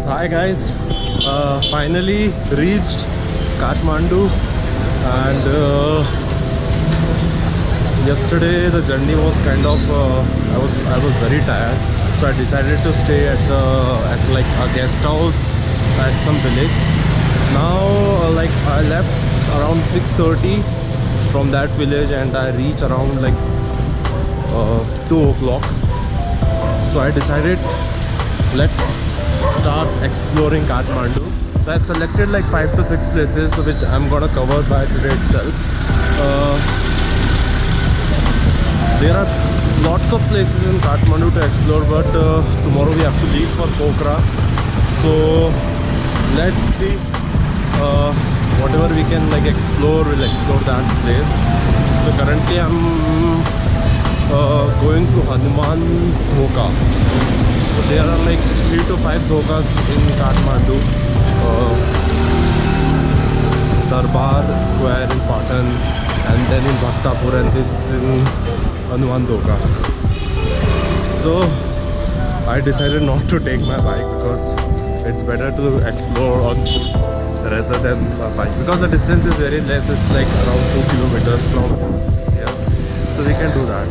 Hi guys, finally reached Kathmandu, and yesterday the journey was kind of I was very tired, so I decided to stay at like a guest house at some village. Now like I left around 6:30 from that village and I reach around like 2 o'clock. So I decided let's start exploring Kathmandu. So I've selected like 5 to 6 places which I'm gonna cover by today itself. There are lots of places in Kathmandu to explore, but tomorrow we have to leave for Pokhara. So let's see, whatever we can like explore, we'll explore that place. So currently I'm going to Hanuman Dhoka. So there are like 3 to 5 dhokas in Kathmandu. Durbar Square in Patan, and then in Bhaktapur, and this in Hanuman Dhoka. So I decided not to take my bike because it's better to explore on foot rather than a bike, because the distance is very less. It's like around 2 kilometers from here, so we can do that.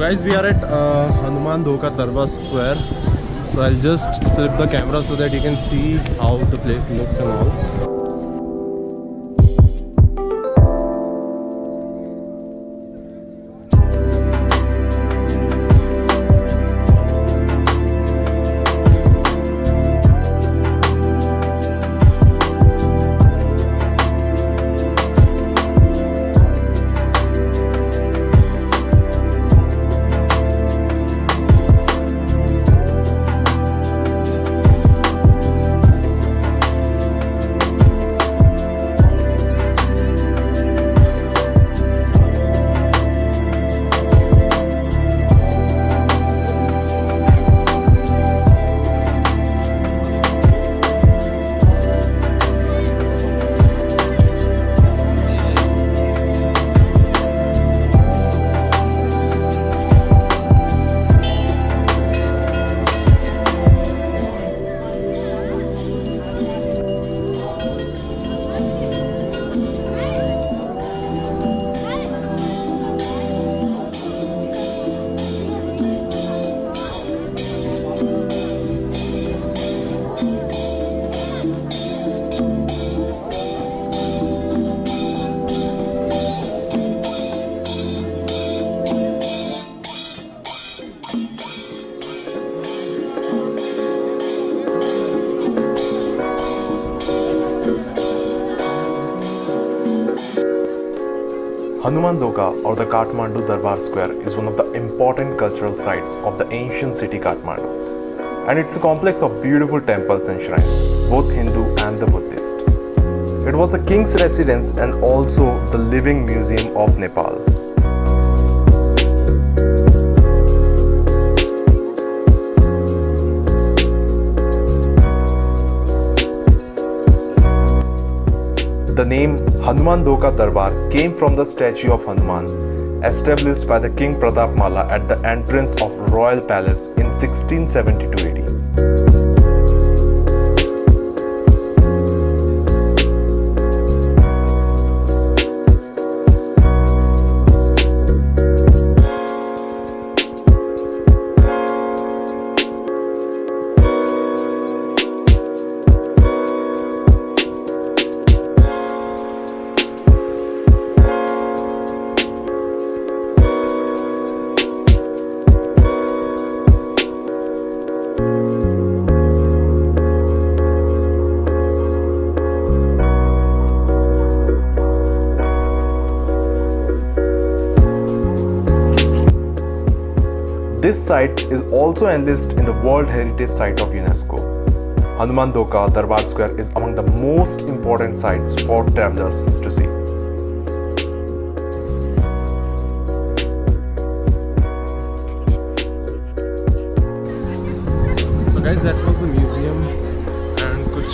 Guys, we are at Hanuman Dhoka Darbar Square. So I'll just flip the camera so that you can see how the place looks and all. Hanuman Dhoka, or the Kathmandu Darbar Square, is one of the important cultural sites of the ancient city Kathmandu, and it's a complex of beautiful temples and shrines, both Hindu and the Buddhist. It was the king's residence and also the living museum of Nepal. The name Hanuman Dhoka Darbar came from the statue of Hanuman, established by the King Pratapmala at the entrance of Royal Palace in 1672 AD. This site is also enlisted in the World Heritage Site of UNESCO. Hanuman Dhoka Darbar Square is among the most important sites for travelers to see. So guys, that was the museum and कुछ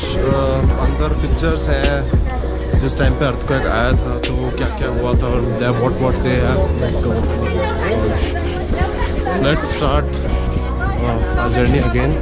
अंदर pictures है जिस time पे earthquake आया था तो वो क्या क्या हुआ था और what they have like let's start our journey again.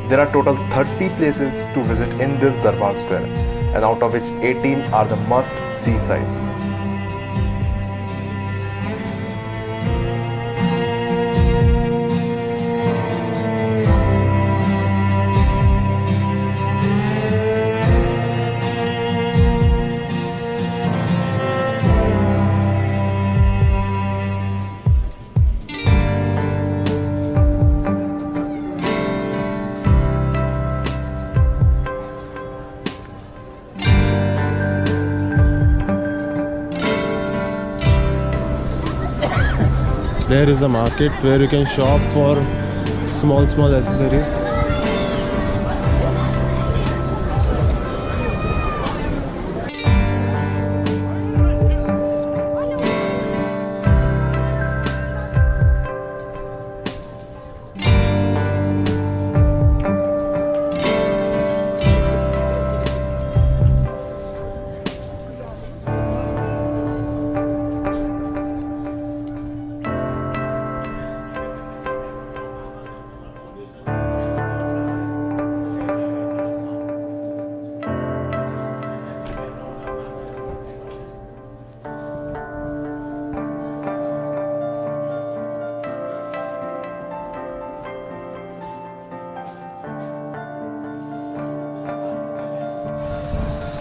There are total 30 places to visit in this Darbar Square, and out of which 18 are the must-see sites. There is a market where you can shop for small accessories.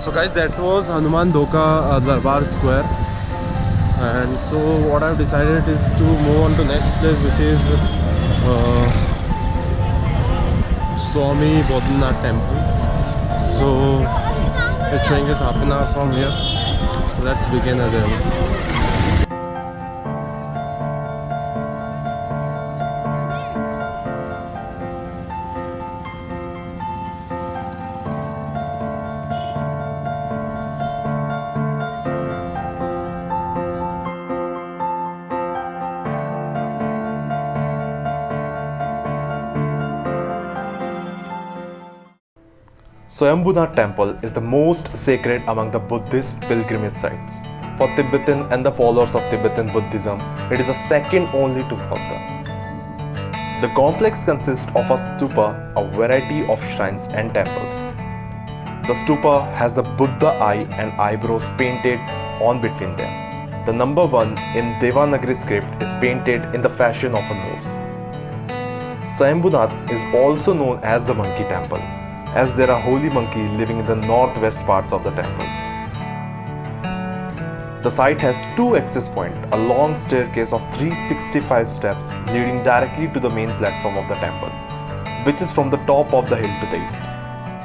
So guys, that was Hanuman Dhoka Darbar Square, and so what I've decided is to move on to next place, which is Swami Boudhanath temple. So it's showing us half an hour from here, so let's begin our journey. Swayambhunath temple is the most sacred among the Buddhist pilgrimage sites. For Tibetan and the followers of Tibetan Buddhism, it is a second only to Buddha. The complex consists of a stupa, a variety of shrines and temples. The stupa has the Buddha eye and eyebrows painted on between them. The number 1 in Devanagari script is painted in the fashion of a nose. Swayambhunath is also known as the monkey temple, as there are holy monkeys living in the northwest parts of the temple. The site has 2 access points, a long staircase of 365 steps leading directly to the main platform of the temple, which is from the top of the hill to the east,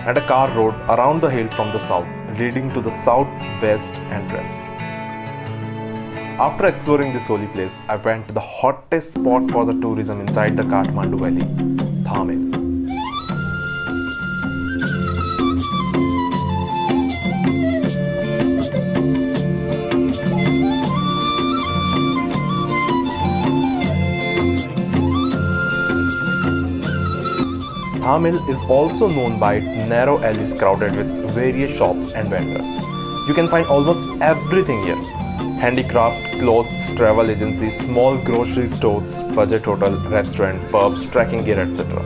and a car road around the hill from the south, leading to the southwest entrance. After exploring this holy place, I went to the hottest spot for the tourism inside the Kathmandu valley, Thamel. Thamel is also known by its narrow alleys crowded with various shops and vendors. You can find almost everything here. Handicraft, clothes, travel agencies, small grocery stores, budget hotel, restaurant, pubs, trekking gear, etc.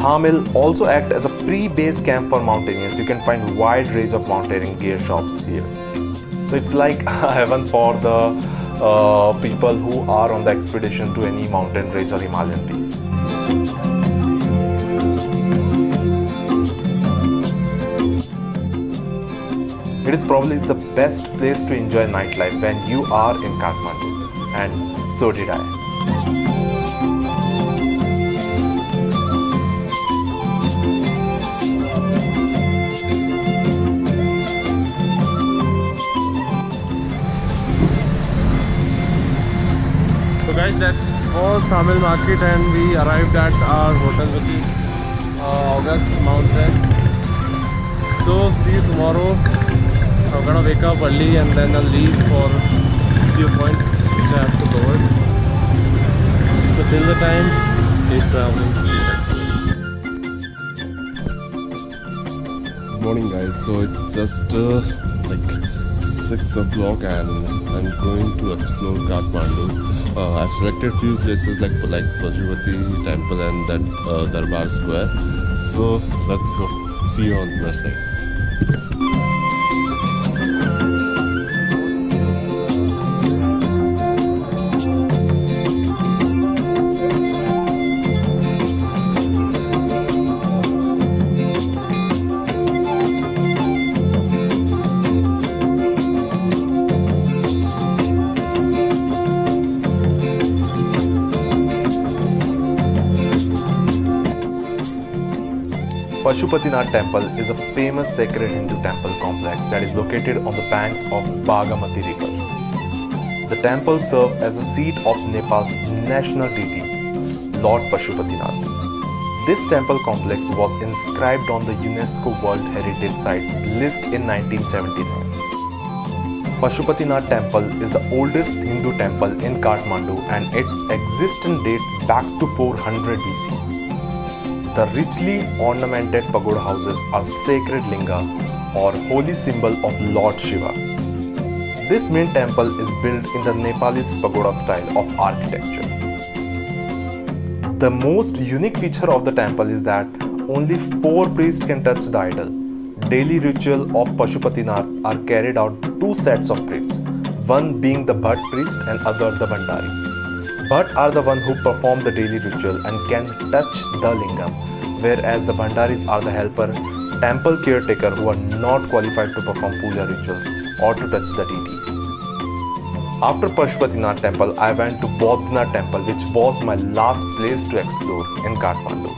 Thamel also acts as a pre-base camp for mountaineers. You can find wide range of mountaineering gear shops here. So it's like heaven for the people who are on the expedition to any mountain range or Himalayan peaks. It is probably the best place to enjoy nightlife when you are in Kathmandu, and so did I. So guys, that was Thamel market and we arrived at our hotel, which is August Mountain. So see you tomorrow. I'm gonna wake up early and then I'll leave for a few points which I have to cover. So till the time, keep traveling. Good morning guys, so it's just like 6 o'clock and I'm going to explore Kathmandu. I've selected few places like Pashupatinath temple and then Durbar square. So let's go. See you on the other side. Pashupatinath temple is a famous sacred Hindu temple complex that is located on the banks of Bagmati river. The temple serves as a seat of Nepal's national deity, Lord Pashupatinath. This temple complex was inscribed on the UNESCO World Heritage Site list in 1979. Pashupatinath temple is the oldest Hindu temple in Kathmandu and its existence dates back to 400 BC. The richly ornamented pagoda houses are sacred linga or holy symbol of Lord Shiva. This main temple is built in the Nepalese pagoda style of architecture. The most unique feature of the temple is that only 4 priests can touch the idol. Daily ritual of Pashupatinath are carried out 2 sets of priests, one being the Bhat priest and other the Bhandari. Bhat are the one who perform the daily ritual and can touch the lingam, whereas the Bhandaris are the helper, temple caretaker who are not qualified to perform puja rituals or to touch the deity. After Pashupatinath temple, I went to Boudhanath temple, which was my last place to explore in Kathmandu.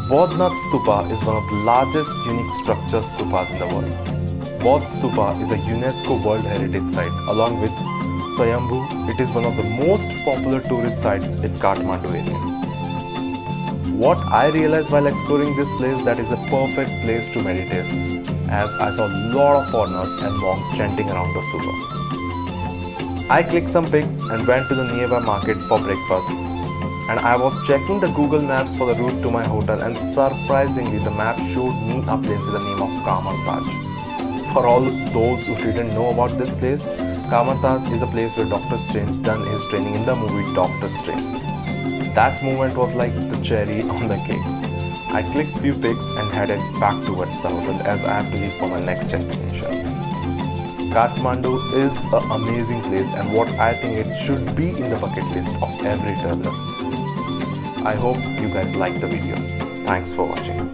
Boudhanath Stupa is one of the largest unique structure stupas in the world. Boudh Stupa is a UNESCO World Heritage Site. Along with Swayambhunath, it is one of the most popular tourist sites in Kathmandu area. What I realized while exploring this place, that is a perfect place to meditate, as I saw a lot of foreigners and monks chanting around the stupa. I clicked some pics and went to the nearby market for breakfast. And I was checking the Google Maps for the route to my hotel, and surprisingly the map showed me a place with the name of Kamar. For all those who didn't know about this place, Kamar is the place where Dr. Strange done his training in the movie Doctor Strange. That moment was like the cherry on the cake. I clicked few pics and headed back towards the hotel as I have to leave for my next destination. Kathmandu is an amazing place and what I think it should be in the bucket list of every traveler. I hope you guys liked the video. Thanks for watching.